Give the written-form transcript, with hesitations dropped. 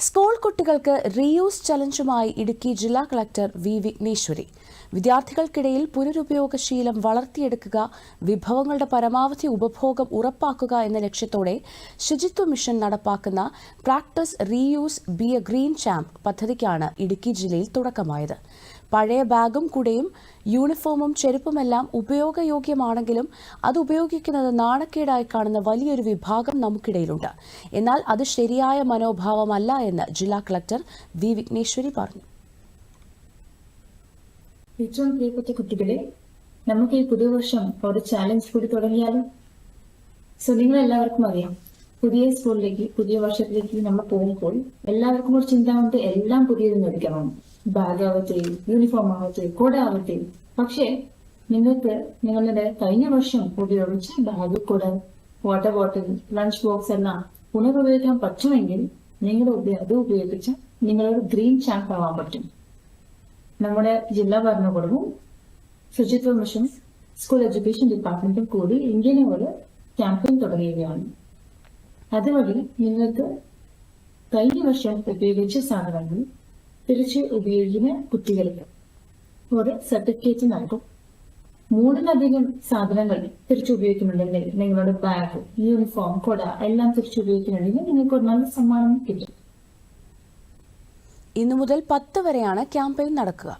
School കുട്ടികൾക്ക് reuse ചലഞ്ചുമായി ഇടുക്കി ജില്ലാ കളക്ടർ വി വിഘ്നേശ്വരി. വിദ്യാർത്ഥികൾക്കിടയിൽ പുനരുപയോഗശീലം വളർത്തിയെടുക്കുക, വിഭവങ്ങളുടെ പരമാവധി ഉപഭോഗം ഉറപ്പാക്കുക എന്ന ലക്ഷ്യത്തോടെ ശുചിത്വ മിഷൻ നടപ്പാക്കുന്ന practice reuse be a green champ പദ്ധതിക്കാണ് ഇടുക്കി ജില്ലയിൽ തുടക്കമായത്. പഴയ ബാഗും കുടയും യൂണിഫോമും ചെരുപ്പുമെല്ലാം ഉപയോഗയോഗ്യമാണെങ്കിലും അത് ഉപയോഗിക്കുന്നത് നാണക്കേടായി കാണുന്ന വലിയൊരു വിഭാഗം നമുക്കിടയിലുണ്ട്. എന്നാൽ അത് ശരിയായ മനോഭാവമല്ല എന്ന് ജില്ലാ കളക്ടർ വി വിഘ്നേശ്വരി പറഞ്ഞു. ഏറ്റവും പ്രിയപ്പെട്ട കുട്ടികളെ, നമുക്ക് ഈ പുതിയ വർഷം ഒരു ചാലഞ്ച് കൂടി തുടങ്ങിയാലും. നിങ്ങളെല്ലാവർക്കും അറിയാം, പുതിയ സ്കൂളിലേക്ക് പുതിയ വർഷത്തിലേക്ക് നമ്മൾ പോകുമ്പോൾ എല്ലാവർക്കും ഒരു ചിന്ത കൊണ്ട് എല്ലാം പുതിയത് മേടിക്കണം. ബാഗ് ആവട്ടെ, യൂണിഫോം ആവട്ടെ, കുട ആവട്ടെ. പക്ഷേ നിങ്ങൾക്ക് നിങ്ങളുടെ കഴിഞ്ഞ വർഷം ഉപയോഗിച്ച ബാഗ്, കുട, വാട്ടർ ബോട്ടിൽ, ലഞ്ച് ബോക്സ് എല്ലാം പുനരുപയോഗിക്കാൻ പറ്റുമെങ്കിൽ അത് ഉപയോഗിച്ച് നിങ്ങളൊരു ഗ്രീൻ ചാമ്പ് ആവാൻ പറ്റും. നമ്മുടെ ജില്ലാ ഭരണകൂടവും ശുചിത്വ മിഷൻ സ്കൂൾ എഡ്യൂക്കേഷൻ ഡിപ്പാർട്ട്മെന്റും കൂടി ഇങ്ങനെ ഒരു ക്യാമ്പയിൻ തുടങ്ങുകയാണ്. അതുവഴി നിങ്ങൾക്ക് കഴിഞ്ഞ വർഷം ഉപയോഗിച്ച സാധനങ്ങൾ തിരിച്ച് ഉപയോഗിക്കുന്ന കുട്ടികൾക്ക് ഒരു സർട്ടിഫിക്കറ്റ് നൽകും. 3-ലധികം സാധനങ്ങൾ തിരിച്ചു ഉപയോഗിക്കുന്നുണ്ടെങ്കിൽ, നിങ്ങളുടെ ബാഗ്, യൂണിഫോം, കുട എല്ലാം തിരിച്ചു ഉപയോഗിക്കുന്നുണ്ടെങ്കിൽ നിങ്ങൾക്ക് ഒരു നല്ല സമ്മാനം കിട്ടും. ഇന്നു മുതൽ 10 വരെയാണ് ക്യാമ്പയിൻ നടക്കുക.